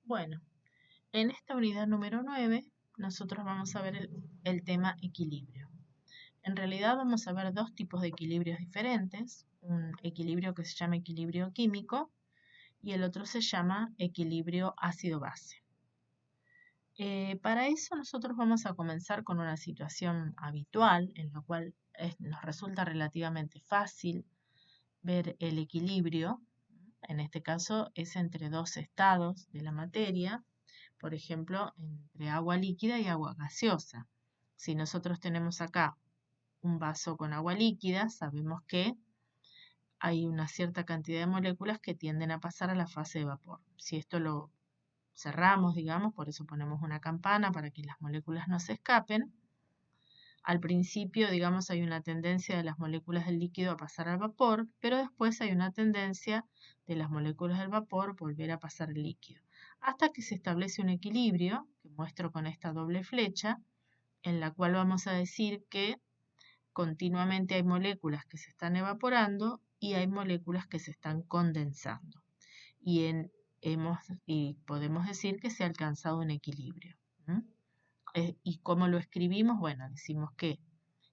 Bueno, en esta unidad número 9 nosotros vamos a ver el tema equilibrio. En realidad vamos a ver dos tipos de equilibrios diferentes, un equilibrio que se llama equilibrio químico y el otro se llama equilibrio ácido-base. Para eso nosotros vamos a comenzar con una situación habitual en la cual nos resulta relativamente fácil ver el equilibrio. En este caso es entre dos estados de la materia, por ejemplo, entre agua líquida y agua gaseosa. Si nosotros tenemos acá un vaso con agua líquida, sabemos que hay una cierta cantidad de moléculas que tienden a pasar a la fase de vapor. Si esto lo cerramos, digamos, por eso ponemos una campana para que las moléculas no se escapen. Al principio, digamos, hay una tendencia de las moléculas del líquido a pasar al vapor, pero después hay una tendencia de las moléculas del vapor volver a pasar al líquido, hasta que se establece un equilibrio, que muestro con esta doble flecha, en la cual vamos a decir que continuamente hay moléculas que se están evaporando y hay moléculas que se están condensando. Y podemos decir que se ha alcanzado un equilibrio. ¿Y cómo lo escribimos? Bueno, decimos que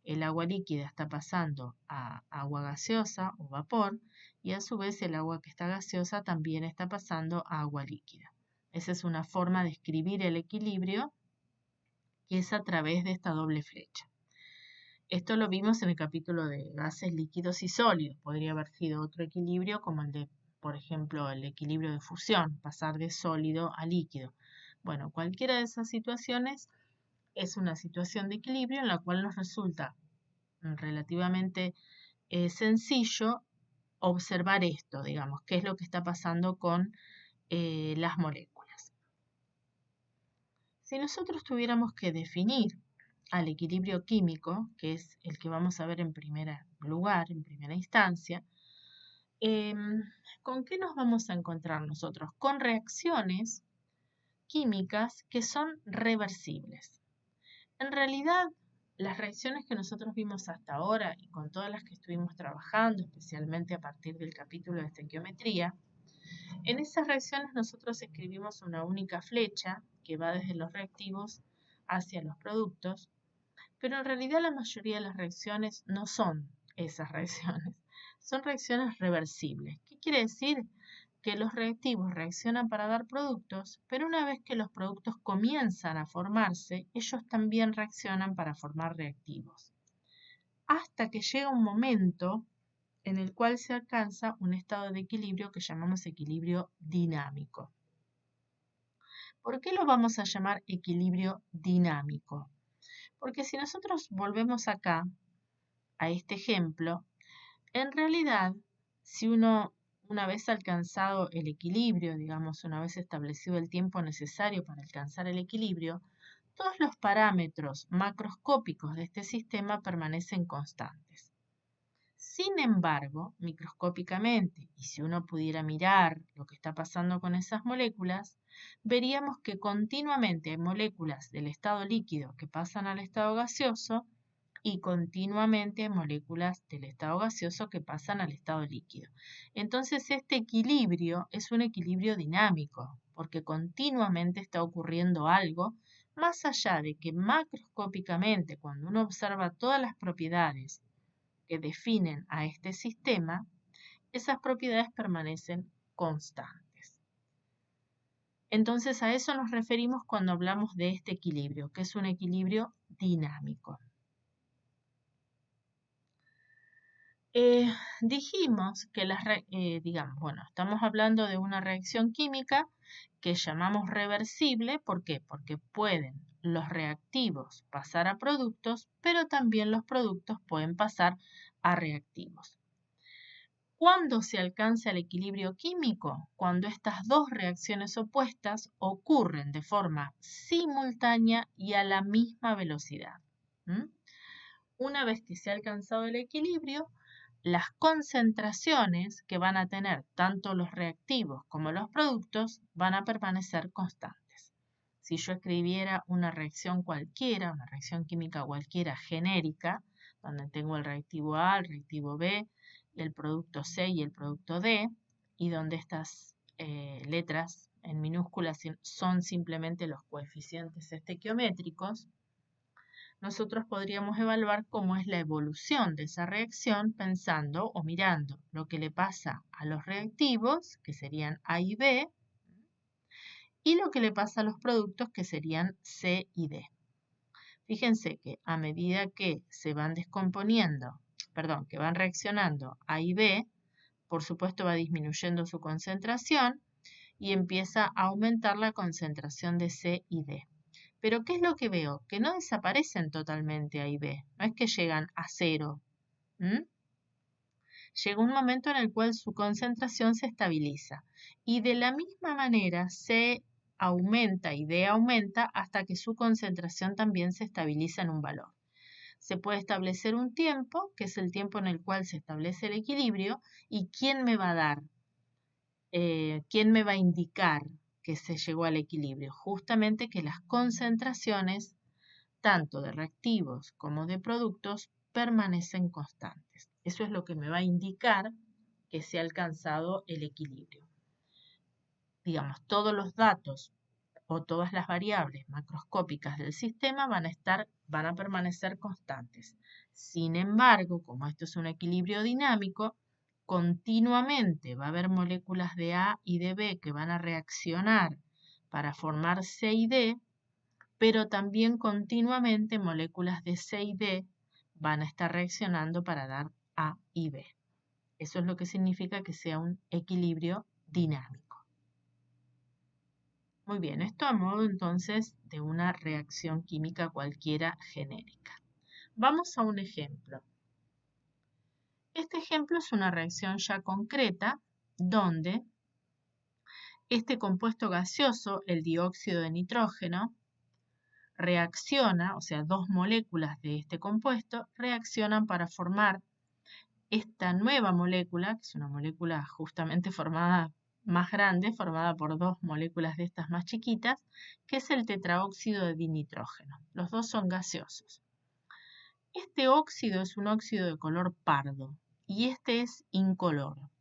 el agua líquida está pasando a agua gaseosa o vapor y a su vez el agua que está gaseosa también está pasando a agua líquida. Esa es una forma de escribir el equilibrio que es a través de esta doble flecha. Esto lo vimos en el capítulo de gases, líquidos y sólidos. Podría haber sido otro equilibrio como el de, por ejemplo, el equilibrio de fusión, pasar de sólido a líquido. Bueno, cualquiera de esas situaciones es una situación de equilibrio en la cual nos resulta relativamente sencillo observar esto, digamos, qué es lo que está pasando con las moléculas. Si nosotros tuviéramos que definir al equilibrio químico, que es el que vamos a ver en primer lugar, en primera instancia, ¿con qué nos vamos a encontrar nosotros? Con reacciones químicas que son reversibles. En realidad, las reacciones que nosotros vimos hasta ahora y con todas las que estuvimos trabajando, especialmente a partir del capítulo de estequiometría, en esas reacciones nosotros escribimos una única flecha que va desde los reactivos hacia los productos, pero en realidad la mayoría de las reacciones no son esas reacciones, son reacciones reversibles. ¿Qué quiere decir? Que los reactivos reaccionan para dar productos, pero una vez que los productos comienzan a formarse, ellos también reaccionan para formar reactivos. Hasta que llega un momento en el cual se alcanza un estado de equilibrio que llamamos equilibrio dinámico. ¿Por qué lo vamos a llamar equilibrio dinámico? Porque si nosotros volvemos acá a este ejemplo, en realidad, si una vez alcanzado el equilibrio, digamos, una vez establecido el tiempo necesario para alcanzar el equilibrio, todos los parámetros macroscópicos de este sistema permanecen constantes. Sin embargo, microscópicamente, y si uno pudiera mirar lo que está pasando con esas moléculas, veríamos que continuamente hay moléculas del estado líquido que pasan al estado gaseoso y continuamente hay moléculas del estado gaseoso que pasan al estado líquido. Entonces, este equilibrio es un equilibrio dinámico, porque continuamente está ocurriendo algo, más allá de que macroscópicamente, cuando uno observa todas las propiedades que definen a este sistema, esas propiedades permanecen constantes. Entonces a eso nos referimos cuando hablamos de este equilibrio, que es un equilibrio dinámico. Dijimos que estamos hablando de una reacción química que llamamos reversible. ¿Por qué? Porque pueden los reactivos pasar a productos, pero también los productos pueden pasar a reactivos. ¿Cuándo se alcanza el equilibrio químico? Cuando estas dos reacciones opuestas ocurren de forma simultánea y a la misma velocidad. Una vez que se ha alcanzado el equilibrio, las concentraciones que van a tener tanto los reactivos como los productos van a permanecer constantes. Si yo escribiera una reacción cualquiera, una reacción química cualquiera genérica, donde tengo el reactivo A, el reactivo B, el producto C y el producto D, y donde estas letras en minúsculas son simplemente los coeficientes estequiométricos, nosotros podríamos evaluar cómo es la evolución de esa reacción pensando o mirando lo que le pasa a los reactivos, que serían A y B, y lo que le pasa a los productos, que serían C y D. Fíjense que a medida que se van descomponiendo, que van reaccionando A y B, por supuesto va disminuyendo su concentración y empieza a aumentar la concentración de C y D. Pero ¿qué es lo que veo? Que no desaparecen totalmente A y B, no es que llegan a cero. Llega un momento en el cual su concentración se estabiliza y de la misma manera C aumenta y D aumenta hasta que su concentración también se estabiliza en un valor. Se puede establecer un tiempo, que es el tiempo en el cual se establece el equilibrio, y ¿quién me va a dar? ¿Quién me va a indicar que se llegó al equilibrio? Justamente que las concentraciones, tanto de reactivos como de productos, permanecen constantes. Eso es lo que me va a indicar que se ha alcanzado el equilibrio. Digamos, todos los datos o todas las variables macroscópicas del sistema van a permanecer constantes. Sin embargo, como esto es un equilibrio dinámico, continuamente va a haber moléculas de A y de B que van a reaccionar para formar C y D, pero también continuamente moléculas de C y D van a estar reaccionando para dar A y B. Eso es lo que significa que sea un equilibrio dinámico. Muy bien, esto a modo entonces de una reacción química cualquiera genérica. Vamos a un ejemplo. Este ejemplo es una reacción ya concreta donde este compuesto gaseoso, el dióxido de nitrógeno, reacciona, o sea, dos moléculas de este compuesto reaccionan para formar esta nueva molécula, que es una molécula justamente formada más grande, formada por dos moléculas de estas más chiquitas, que es el tetraóxido de dinitrógeno. Los dos son gaseosos. Este óxido es un óxido de color pardo y este es incoloro.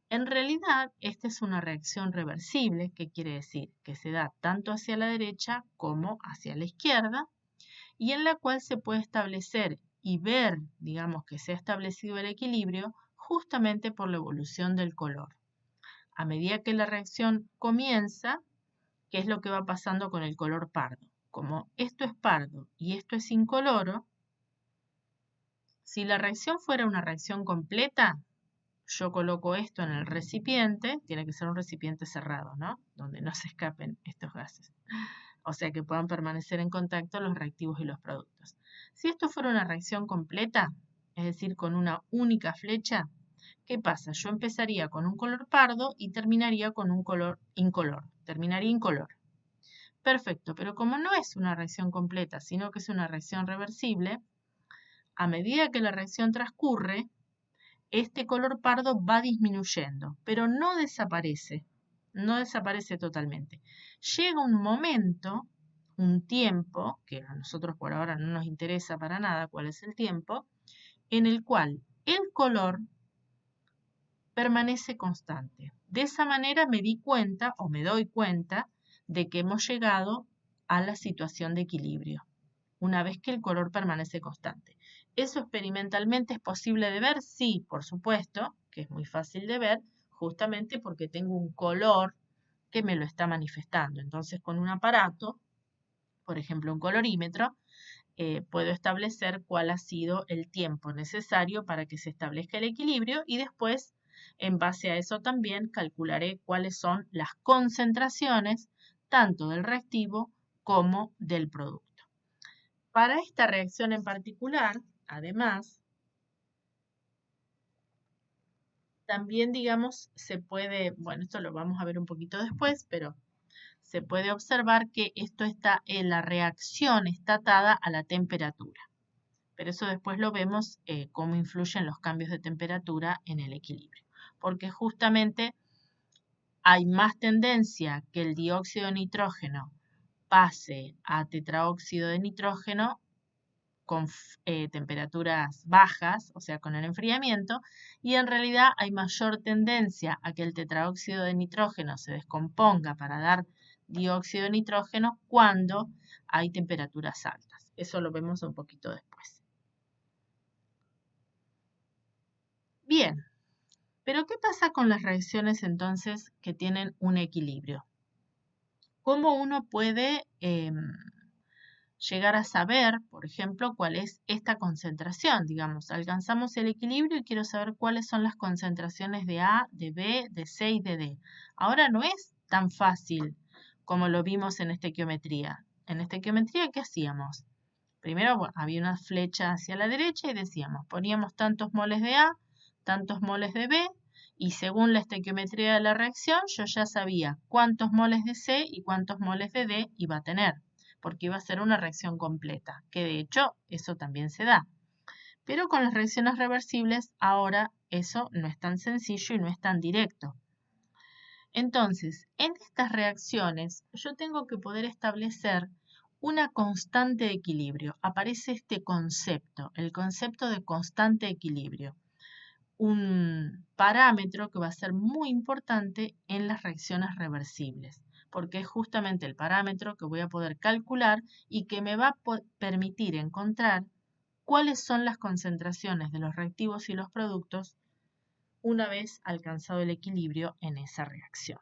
En realidad, esta es una reacción reversible, que quiere decir que se da tanto hacia la derecha como hacia la izquierda, y en la cual se puede establecer y ver, digamos, que se ha establecido el equilibrio justamente por la evolución del color. A medida que la reacción comienza, ¿qué es lo que va pasando con el color pardo? Como esto es pardo y esto es incoloro, si la reacción fuera una reacción completa, yo coloco esto en el recipiente, tiene que ser un recipiente cerrado, ¿no? Donde no se escapen estos gases. O sea que puedan permanecer en contacto los reactivos y los productos. Si esto fuera una reacción completa, es decir, con una única flecha, ¿qué pasa? Yo empezaría con un color pardo y terminaría con un color incolor. Terminaría incolor. Perfecto, pero como no es una reacción completa, sino que es una reacción reversible, a medida que la reacción transcurre, este color pardo va disminuyendo, pero no desaparece totalmente. Llega un momento, un tiempo, que a nosotros por ahora no nos interesa para nada cuál es el tiempo, en el cual el color permanece constante. De esa manera me di cuenta o me doy cuenta de que hemos llegado a la situación de equilibrio, una vez que el color permanece constante. ¿Eso experimentalmente es posible de ver? Sí, por supuesto, que es muy fácil de ver, justamente porque tengo un color que me lo está manifestando. Entonces, con un aparato, por ejemplo un colorímetro, puedo establecer cuál ha sido el tiempo necesario para que se establezca el equilibrio y después, en base a eso también, calcularé cuáles son las concentraciones tanto del reactivo como del producto. Para esta reacción en particular, además, también, digamos, se puede, bueno, esto lo vamos a ver un poquito después, pero se puede observar que esto está, la reacción está atada a la temperatura. Pero eso después lo vemos cómo influyen los cambios de temperatura en el equilibrio. Porque justamente hay más tendencia que el dióxido de nitrógeno pase a tetraóxido de nitrógeno con temperaturas bajas, o sea, con el enfriamiento, y en realidad hay mayor tendencia a que el tetraóxido de nitrógeno se descomponga para dar dióxido de nitrógeno cuando hay temperaturas altas. Eso lo vemos un poquito después. Bien, pero ¿qué pasa con las reacciones entonces que tienen un equilibrio? ¿Cómo uno puede llegar a saber, por ejemplo, cuál es esta concentración? Digamos, alcanzamos el equilibrio y quiero saber cuáles son las concentraciones de A, de B, de C y de D. Ahora no es tan fácil como lo vimos en estequiometría. En estequiometría, ¿qué hacíamos? Primero había una flecha hacia la derecha y decíamos, poníamos tantos moles de A, tantos moles de B, y según la estequiometría de la reacción, yo ya sabía cuántos moles de C y cuántos moles de D iba a tener, porque iba a ser una reacción completa, que de hecho eso también se da. Pero con las reacciones reversibles, ahora eso no es tan sencillo y no es tan directo. Entonces, en estas reacciones, yo tengo que poder establecer una constante de equilibrio. Aparece este concepto, el concepto de constante de equilibrio. Un parámetro que va a ser muy importante en las reacciones reversibles, porque es justamente el parámetro que voy a poder calcular y que me va a permitir encontrar cuáles son las concentraciones de los reactivos y los productos una vez alcanzado el equilibrio en esa reacción.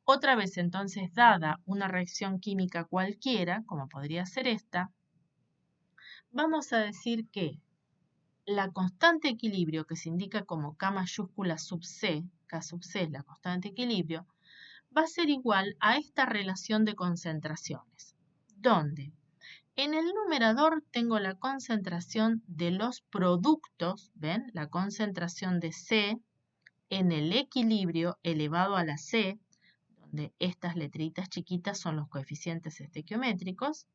Otra vez entonces, dada una reacción química cualquiera, como podría ser esta, vamos a decir que la constante de equilibrio que se indica como K mayúscula sub C, K sub C es la constante de equilibrio, va a ser igual a esta relación de concentraciones, donde en el numerador tengo la concentración de los productos, ¿ven? La concentración de C en el equilibrio elevado a la C, donde estas letritas chiquitas son los coeficientes estequiométricos,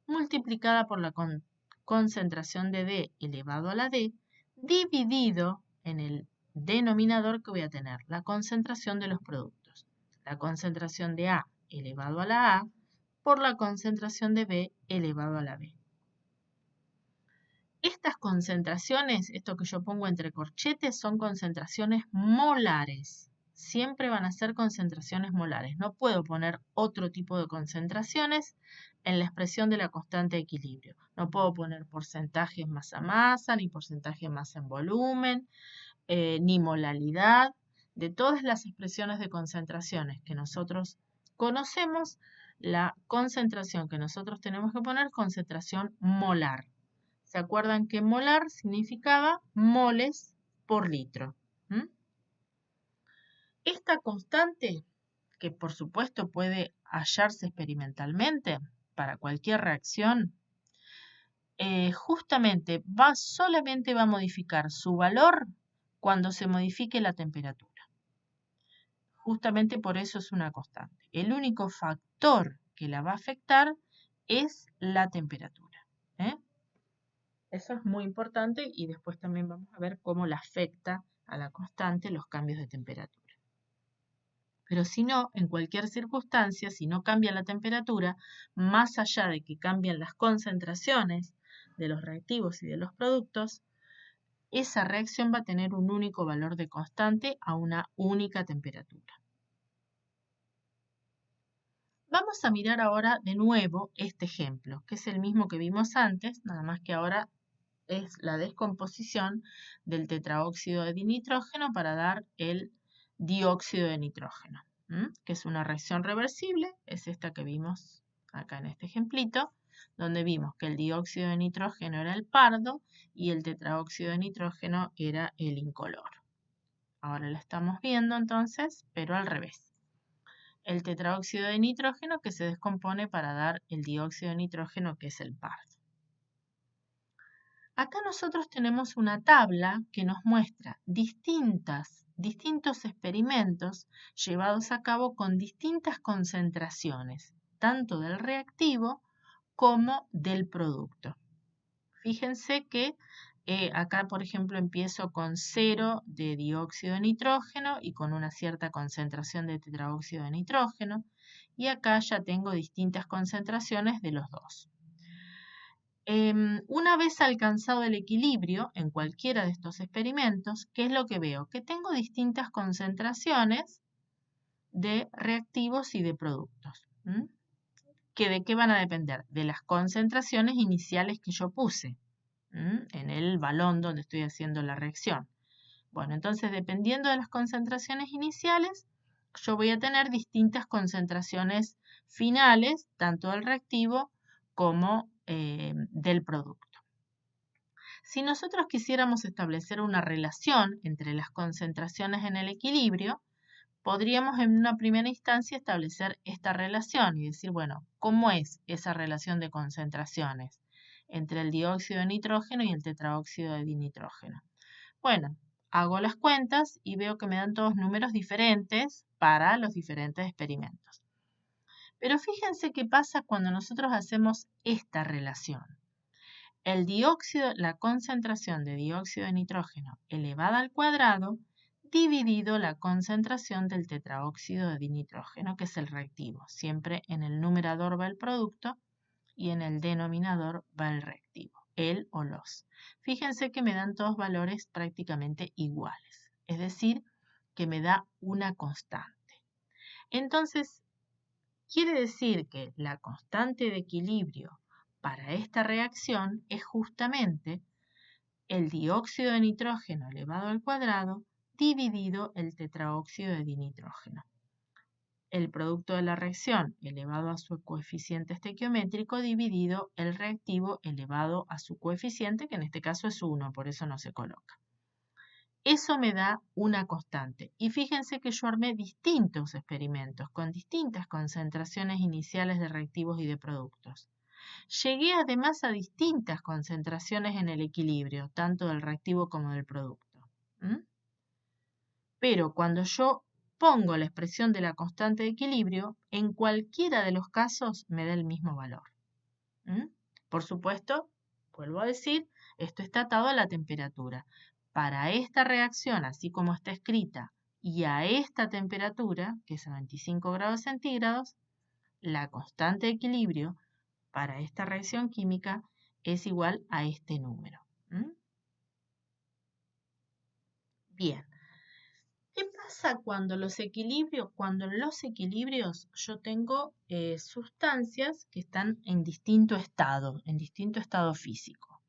multiplicada por la concentración de D elevado a la D, dividido en el denominador que voy a tener, la concentración de los productos. La concentración de A elevado a la A por la concentración de B elevado a la B. Estas concentraciones, esto que yo pongo entre corchetes, son concentraciones molares. Siempre van a ser concentraciones molares. No puedo poner otro tipo de concentraciones en la expresión de la constante de equilibrio. No puedo poner porcentajes masa a masa, ni porcentaje masa en volumen, ni molaridad. De todas las expresiones de concentraciones que nosotros conocemos, la concentración que nosotros tenemos que poner es concentración molar. ¿Se acuerdan que molar significaba moles por litro? Esta constante, que por supuesto puede hallarse experimentalmente para cualquier reacción, justamente solamente va a modificar su valor cuando se modifique la temperatura. Justamente por eso es una constante. El único factor que la va a afectar es la temperatura. Eso es muy importante y después también vamos a ver cómo la afecta a la constante los cambios de temperatura. Pero si no, en cualquier circunstancia, si no cambia la temperatura, más allá de que cambien las concentraciones de los reactivos y de los productos, esa reacción va a tener un único valor de constante a una única temperatura. Vamos a mirar ahora de nuevo este ejemplo, que es el mismo que vimos antes, nada más que ahora es la descomposición del tetraóxido de dinitrógeno para dar el dióxido de nitrógeno, que es una reacción reversible, es esta que vimos acá en este ejemplito, donde vimos que el dióxido de nitrógeno era el pardo y el tetraóxido de nitrógeno era el incolor. Ahora lo estamos viendo entonces, pero al revés. El tetraóxido de nitrógeno que se descompone para dar el dióxido de nitrógeno que es el pardo. Acá nosotros tenemos una tabla que nos muestra distintos experimentos llevados a cabo con distintas concentraciones, tanto del reactivo como del producto. Fíjense que acá, por ejemplo, empiezo con 0 de dióxido de nitrógeno y con una cierta concentración de tetraóxido de nitrógeno, y acá ya tengo distintas concentraciones de los dos. Una vez alcanzado el equilibrio en cualquiera de estos experimentos, ¿qué es lo que veo? Que tengo distintas concentraciones de reactivos y de productos. ¿Que de qué van a depender? De las concentraciones iniciales que yo puse en el balón donde estoy haciendo la reacción. Bueno, entonces dependiendo de las concentraciones iniciales, yo voy a tener distintas concentraciones finales, tanto del reactivo como del producto. Si nosotros quisiéramos establecer una relación entre las concentraciones en el equilibrio, podríamos en una primera instancia establecer esta relación y decir, bueno, ¿cómo es esa relación de concentraciones entre el dióxido de nitrógeno y el tetraóxido de dinitrógeno? Bueno, hago las cuentas y veo que me dan todos números diferentes para los diferentes experimentos. Pero fíjense qué pasa cuando nosotros hacemos esta relación. El dióxido, la concentración de dióxido de nitrógeno elevada al cuadrado dividido la concentración del tetraóxido de dinitrógeno, que es el reactivo. Siempre en el numerador va el producto y en el denominador va el reactivo, el o los. Fíjense que me dan todos valores prácticamente iguales, es decir, que me da una constante. Entonces, quiere decir que la constante de equilibrio para esta reacción es justamente el dióxido de nitrógeno elevado al cuadrado dividido el tetraóxido de dinitrógeno. El producto de la reacción elevado a su coeficiente estequiométrico dividido el reactivo elevado a su coeficiente, que en este caso es 1, por eso no se coloca. Eso me da una constante. Y fíjense que yo armé distintos experimentos con distintas concentraciones iniciales de reactivos y de productos. Llegué además a distintas concentraciones en el equilibrio, tanto del reactivo como del producto. Pero cuando yo pongo la expresión de la constante de equilibrio, en cualquiera de los casos me da el mismo valor. Por supuesto, vuelvo a decir, esto está atado a la temperatura. Para esta reacción, así como está escrita, y a esta temperatura, que es a 25 grados centígrados, la constante de equilibrio para esta reacción química es igual a este número. Bien. ¿Qué pasa cuando los equilibrios? Cuando en los equilibrios yo tengo sustancias que están en distinto estado físico.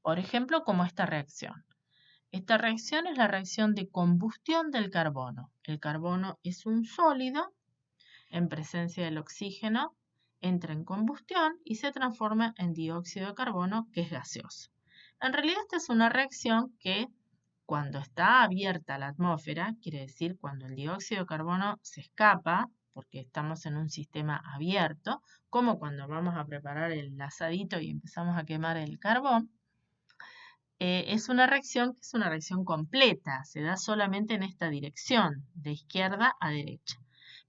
Por ejemplo, como esta reacción. Esta reacción es la reacción de combustión del carbono. El carbono es un sólido, en presencia del oxígeno, entra en combustión y se transforma en dióxido de carbono, que es gaseoso. En realidad esta es una reacción que cuando está abierta la atmósfera, quiere decir cuando el dióxido de carbono se escapa, porque estamos en un sistema abierto, como cuando vamos a preparar el asadito y empezamos a quemar el carbón, es una reacción que es una reacción completa, se da solamente en esta dirección, de izquierda a derecha.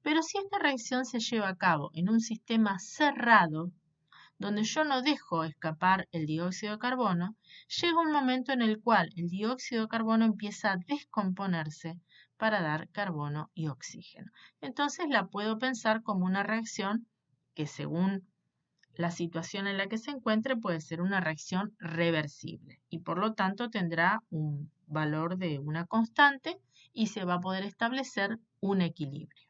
Pero si esta reacción se lleva a cabo en un sistema cerrado, donde yo no dejo escapar el dióxido de carbono, llega un momento en el cual el dióxido de carbono empieza a descomponerse para dar carbono y oxígeno. Entonces la puedo pensar como una reacción que según la situación en la que se encuentre puede ser una reacción reversible y por lo tanto tendrá un valor de una constante y se va a poder establecer un equilibrio.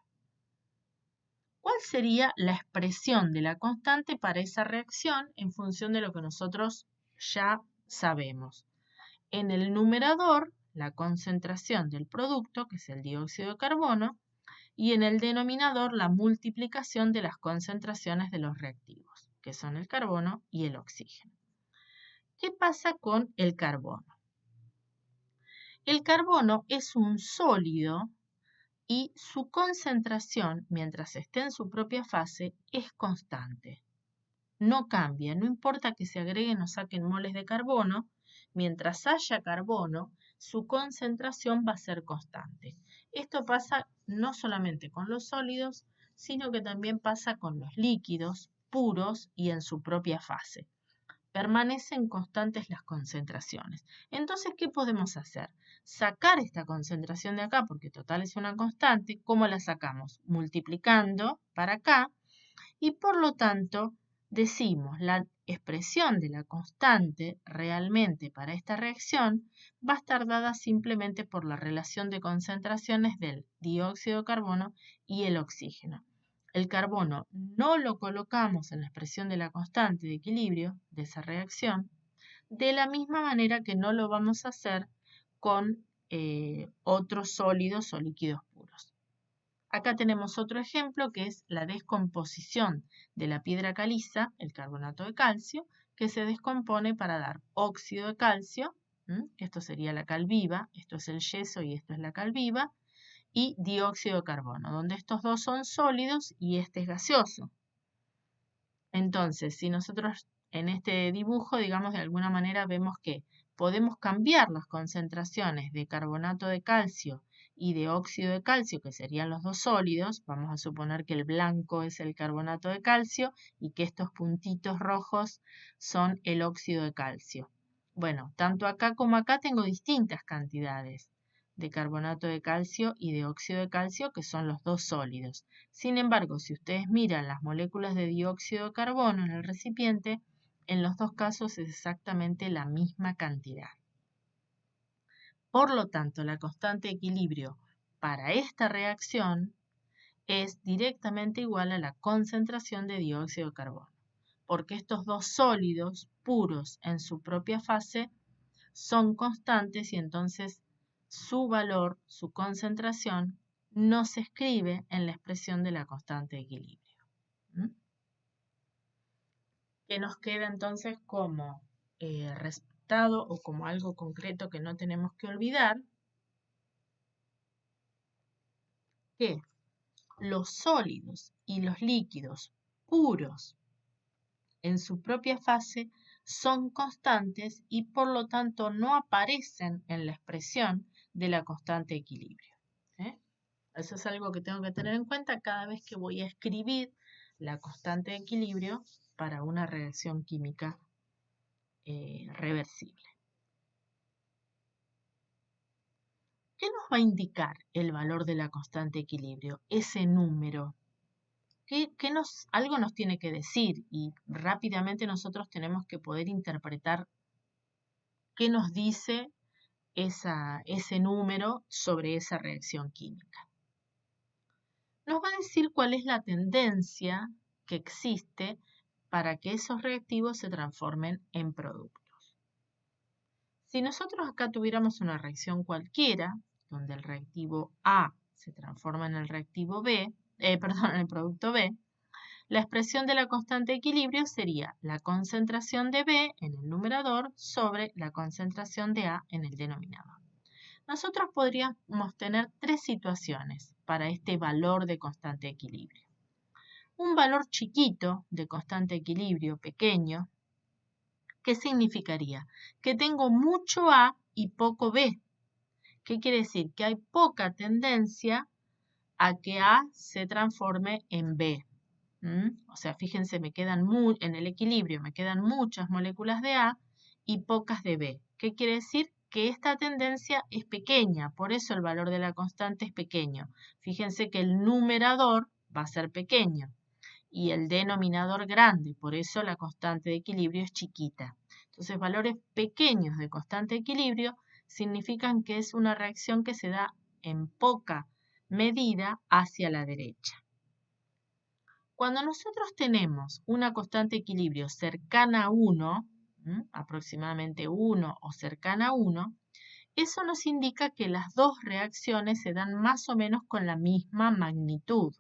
¿Cuál sería la expresión de la constante para esa reacción en función de lo que nosotros ya sabemos? En el numerador, la concentración del producto, que es el dióxido de carbono, y en el denominador, la multiplicación de las concentraciones de los reactivos, que son el carbono y el oxígeno. ¿Qué pasa con el carbono? El carbono es un sólido y su concentración, mientras esté en su propia fase, es constante. No cambia, no importa que se agreguen o saquen moles de carbono, mientras haya carbono, su concentración va a ser constante. Esto pasa no solamente con los sólidos, sino que también pasa con los líquidos, puros y en su propia fase. Permanecen constantes las concentraciones. Entonces, ¿qué podemos hacer? Sacar esta concentración de acá, porque total es una constante. ¿Cómo la sacamos? Multiplicando para acá y por lo tanto decimos expresión de la constante realmente para esta reacción va a estar dada simplemente por la relación de concentraciones del dióxido de carbono y el oxígeno. El carbono no lo colocamos en la expresión de la constante de equilibrio de esa reacción, de la misma manera que no lo vamos a hacer con otros sólidos o líquidos puros. Acá tenemos otro ejemplo que es la descomposición de la piedra caliza, el carbonato de calcio, que se descompone para dar óxido de calcio, esto sería la cal viva, esto es el yeso y esto es la cal viva, y dióxido de carbono, donde estos dos son sólidos y este es gaseoso. Entonces, si nosotros en este dibujo, digamos, de alguna manera vemos que podemos cambiar las concentraciones de carbonato de calcio y de óxido de calcio, que serían los dos sólidos. Vamos a suponer que el blanco es el carbonato de calcio y que estos puntitos rojos son el óxido de calcio. Bueno, tanto acá como acá tengo distintas cantidades de carbonato de calcio y de óxido de calcio, que son los dos sólidos. Sin embargo, si ustedes miran las moléculas de dióxido de carbono en el recipiente, en los dos casos es exactamente la misma cantidad. Por lo tanto, la constante de equilibrio para esta reacción es directamente igual a la concentración de dióxido de carbono, porque estos dos sólidos puros en su propia fase son constantes y entonces su valor, su concentración, no se escribe en la expresión de la constante de equilibrio. Que nos queda entonces como resultado o como algo concreto que no tenemos que olvidar, que los sólidos y los líquidos puros en su propia fase son constantes y por lo tanto no aparecen en la expresión de la constante de equilibrio. Eso es algo que tengo que tener en cuenta cada vez que voy a escribir la constante de equilibrio para una reacción química reversible. ¿Qué nos va a indicar el valor de la constante de equilibrio? Ese número. Algo nos tiene que decir y rápidamente nosotros tenemos que poder interpretar qué nos dice ese número sobre esa reacción química. Nos va a decir cuál es la tendencia que existe para que esos reactivos se transformen en productos. Si nosotros acá tuviéramos una reacción cualquiera, donde el reactivo A se transforma en el reactivo B, en el producto B, la expresión de la constante de equilibrio sería la concentración de B en el numerador sobre la concentración de A en el denominador. Nosotros podríamos tener tres situaciones para este valor de constante de equilibrio. Un valor chiquito de constante de equilibrio, pequeño, ¿qué significaría? Que tengo mucho A y poco B. ¿Qué quiere decir? Que hay poca tendencia a que A se transforme en B. O sea, fíjense, en el equilibrio me quedan muchas moléculas de A y pocas de B. ¿Qué quiere decir? Que esta tendencia es pequeña, por eso el valor de la constante es pequeño. Fíjense que el numerador va a ser pequeño y el denominador grande, por eso la constante de equilibrio es chiquita. Entonces, valores pequeños de constante de equilibrio significan que es una reacción que se da en poca medida hacia la derecha. Cuando nosotros tenemos una constante de equilibrio cercana a 1, aproximadamente 1 o cercana a 1, eso nos indica que las dos reacciones se dan más o menos con la misma magnitud.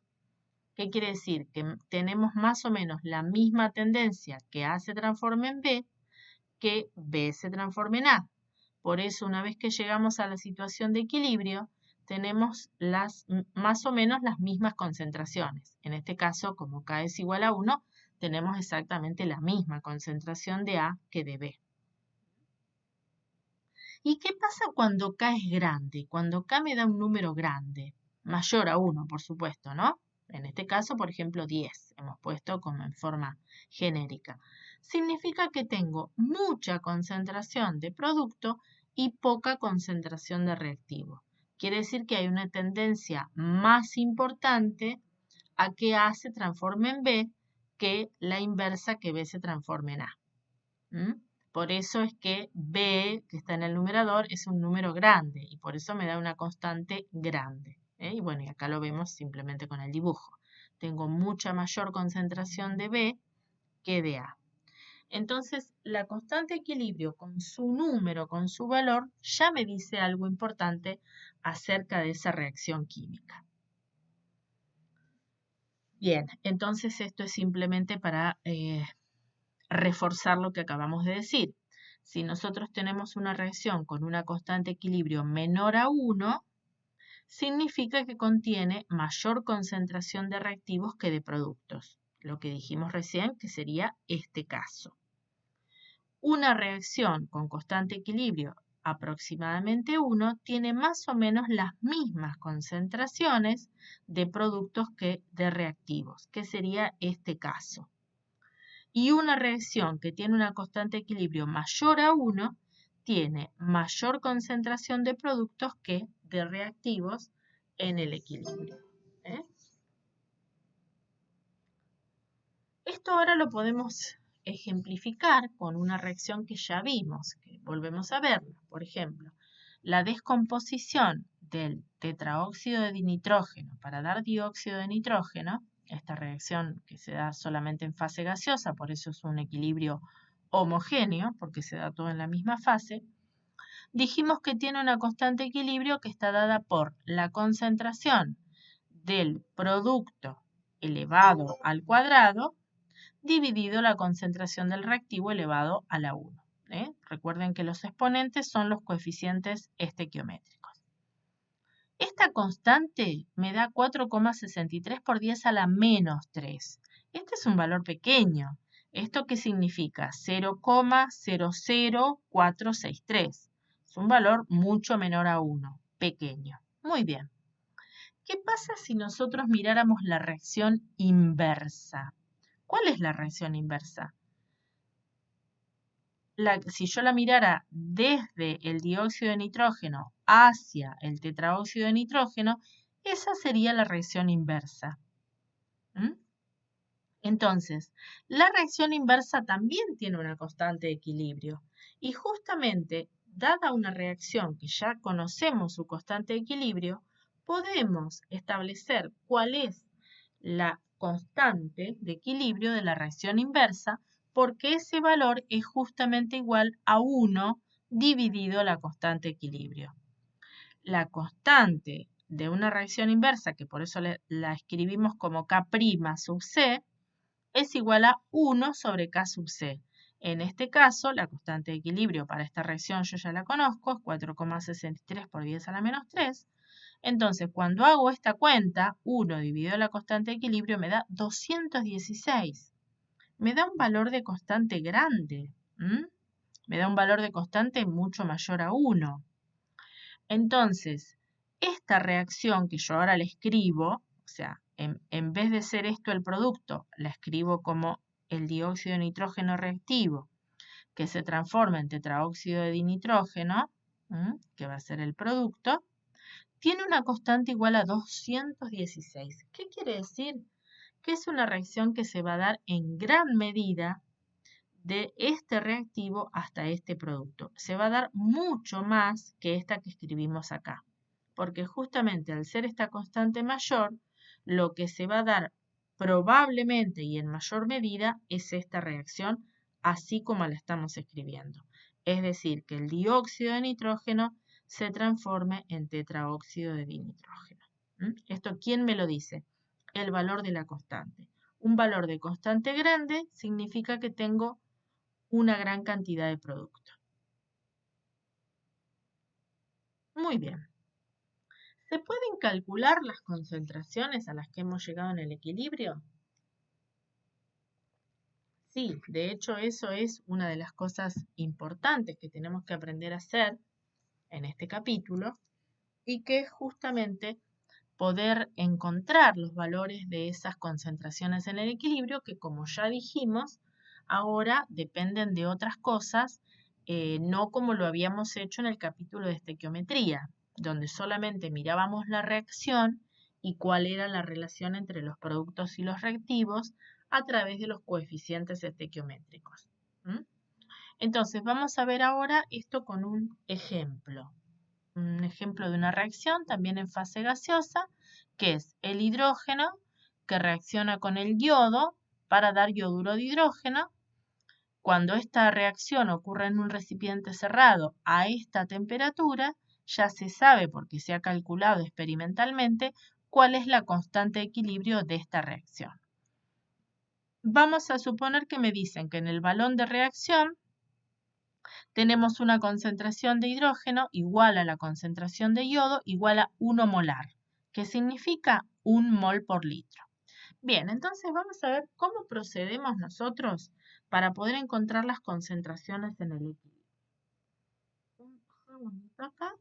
¿Qué quiere decir? Que tenemos más o menos la misma tendencia que A se transforme en B, que B se transforme en A. Por eso, una vez que llegamos a la situación de equilibrio, tenemos más o menos las mismas concentraciones. En este caso, como K es igual a 1, tenemos exactamente la misma concentración de A que de B. ¿Y qué pasa cuando K es grande? Cuando K me da un número grande, mayor a 1, por supuesto, ¿no? En este caso, por ejemplo, 10, hemos puesto como en forma genérica. Significa que tengo mucha concentración de producto y poca concentración de reactivo. Quiere decir que hay una tendencia más importante a que A se transforme en B que la inversa que B se transforme en A. Por eso es que B, que está en el numerador, es un número grande y por eso me da una constante grande. Y bueno, y acá lo vemos simplemente con el dibujo. Tengo mucha mayor concentración de B que de A. Entonces, la constante de equilibrio con su número, con su valor, ya me dice algo importante acerca de esa reacción química. Bien, entonces esto es simplemente para reforzar lo que acabamos de decir. Si nosotros tenemos una reacción con una constante de equilibrio menor a 1, significa que contiene mayor concentración de reactivos que de productos. Lo que dijimos recién que sería este caso. Una reacción con constante equilibrio aproximadamente 1 tiene más o menos las mismas concentraciones de productos que de reactivos, que sería este caso. Y una reacción que tiene una constante de equilibrio mayor a 1 tiene mayor concentración de productos que de reactivos en el equilibrio. Esto ahora lo podemos ejemplificar con una reacción que ya vimos, que volvemos a verla. Por ejemplo, la descomposición del tetraóxido de dinitrógeno para dar dióxido de nitrógeno, esta reacción que se da solamente en fase gaseosa, por eso es un equilibrio homogéneo, porque se da todo en la misma fase, dijimos que tiene una constante de equilibrio que está dada por la concentración del producto elevado al cuadrado dividido la concentración del reactivo elevado a la 1. Recuerden que los exponentes son los coeficientes estequiométricos. Esta constante me da 4,63 por 10 a la menos 3. Este es un valor pequeño. ¿Esto qué significa? 0,00463. Es un valor mucho menor a 1, pequeño. Muy bien. ¿Qué pasa si nosotros miráramos la reacción inversa? ¿Cuál es la reacción inversa? Si yo la mirara desde el dióxido de nitrógeno hacia el tetraóxido de nitrógeno, esa sería la reacción inversa. Entonces, la reacción inversa también tiene una constante de equilibrio. Y justamente, dada una reacción que ya conocemos su constante de equilibrio, podemos establecer cuál es la constante de equilibrio de la reacción inversa, porque ese valor es justamente igual a 1 dividido la constante de equilibrio. La constante de una reacción inversa, que por eso la escribimos como K' sub C, es igual a 1 sobre K sub C. En este caso, la constante de equilibrio para esta reacción yo ya la conozco, es 4,63 por 10 a la menos 3. Entonces, cuando hago esta cuenta, 1 dividido la constante de equilibrio me da 216. Me da un valor de constante grande. Me da un valor de constante mucho mayor a 1. Entonces, esta reacción que yo ahora le escribo, o sea, en vez de ser esto el producto, la escribo como el dióxido de nitrógeno reactivo, que se transforma en tetraóxido de dinitrógeno, que va a ser el producto, tiene una constante igual a 216. ¿Qué quiere decir? Que es una reacción que se va a dar en gran medida de este reactivo hasta este producto. Se va a dar mucho más que esta que escribimos acá, porque justamente al ser esta constante mayor, lo que se va a dar probablemente y en mayor medida es esta reacción, así como la estamos escribiendo. Es decir, que el dióxido de nitrógeno se transforme en tetraóxido de dinitrógeno. ¿Esto quién me lo dice? El valor de la constante. Un valor de constante grande significa que tengo una gran cantidad de producto. Muy bien. ¿Se pueden calcular las concentraciones a las que hemos llegado en el equilibrio? Sí, de hecho eso es una de las cosas importantes que tenemos que aprender a hacer en este capítulo y que es justamente poder encontrar los valores de esas concentraciones en el equilibrio que, como ya dijimos, ahora dependen de otras cosas, no como lo habíamos hecho en el capítulo de estequiometría, donde solamente mirábamos la reacción y cuál era la relación entre los productos y los reactivos a través de los coeficientes estequiométricos. ¿Mm? Entonces, vamos a ver ahora esto con un ejemplo. Un ejemplo de una reacción también en fase gaseosa, que es el hidrógeno que reacciona con el yodo para dar yoduro de hidrógeno. Cuando esta reacción ocurre en un recipiente cerrado a esta temperatura, ya se sabe, porque se ha calculado experimentalmente, cuál es la constante de equilibrio de esta reacción. Vamos a suponer que me dicen que en el balón de reacción tenemos una concentración de hidrógeno igual a la concentración de yodo igual a 1 molar, que significa 1 mol por litro. Bien, entonces vamos a ver cómo procedemos nosotros para poder encontrar las concentraciones en el equilibrio. Un segundito acá.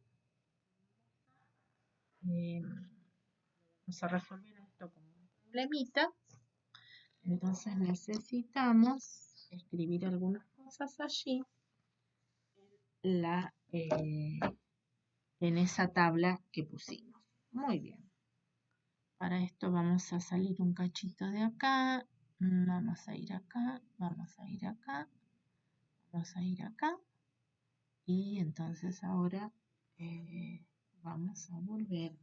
Vamos a resolver esto como un problemita. Entonces necesitamos escribir algunas cosas allí en esa tabla que pusimos. Muy bien. Para esto vamos a salir un cachito de acá. Vamos a ir acá, vamos a ir acá, vamos a ir acá. Y entonces ahora vamos a volver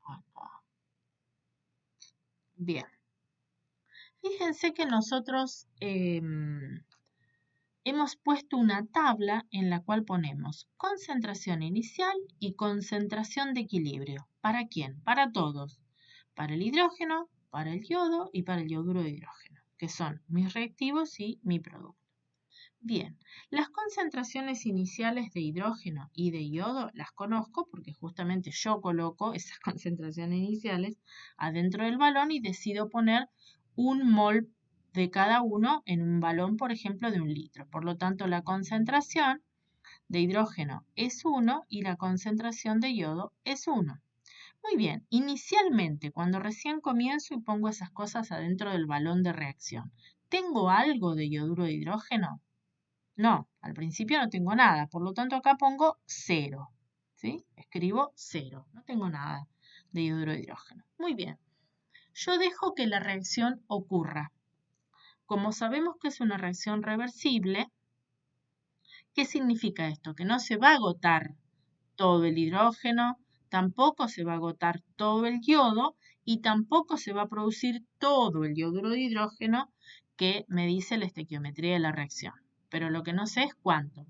acá. Bien. Fíjense que nosotros hemos puesto una tabla en la cual ponemos concentración inicial y concentración de equilibrio. ¿Para quién? Para todos. Para el hidrógeno, para el yodo y para el yoduro de hidrógeno, que son mis reactivos y mi producto. Bien, las concentraciones iniciales de hidrógeno y de yodo las conozco porque justamente yo coloco esas concentraciones iniciales adentro del balón y decido poner 1 mol de cada uno en un balón, por ejemplo, de 1 litro. Por lo tanto, la concentración de hidrógeno es 1 y la concentración de yodo es 1. Muy bien, inicialmente, cuando recién comienzo y pongo esas cosas adentro del balón de reacción, ¿tengo algo de yoduro de hidrógeno? No, al principio no tengo nada, por lo tanto acá pongo 0. ¿Sí? Escribo 0, no tengo nada de yoduro de hidrógeno. Muy bien, yo dejo que la reacción ocurra. Como sabemos que es una reacción reversible, ¿qué significa esto? Que no se va a agotar todo el hidrógeno, tampoco se va a agotar todo el yodo y tampoco se va a producir todo el yoduro de hidrógeno que me dice la estequiometría de la reacción. Pero lo que no sé es cuánto.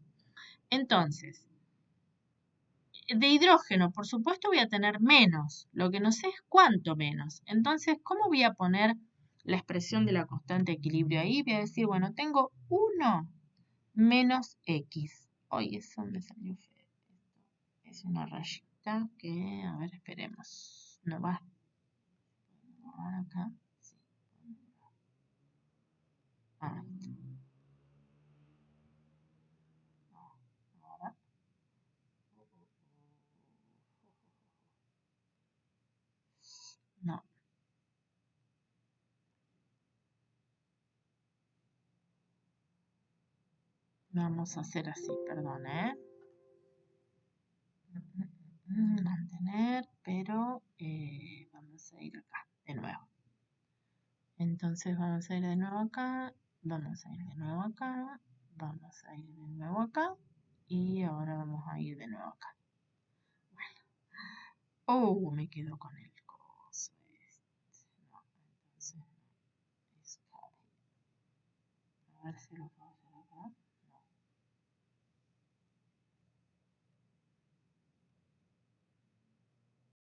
Entonces, de hidrógeno, por supuesto, voy a tener menos. Lo que no sé es cuánto menos. Entonces, ¿cómo voy a poner la expresión de la constante de equilibrio ahí? Voy a decir, bueno, tengo 1 menos X. Oye, eso me salió feo. Es una rayita que, a ver, esperemos. No va. Ahora acá. Sí. Ahí está. Ahora. No. Vamos a hacer así, perdón, mantener, pero vamos a ir acá de nuevo. Entonces vamos a ir de nuevo acá, vamos a ir de nuevo acá, vamos a ir de nuevo acá y ahora vamos a ir de nuevo acá. Bueno, me quedo con el coso este. No, entonces es a ver si lo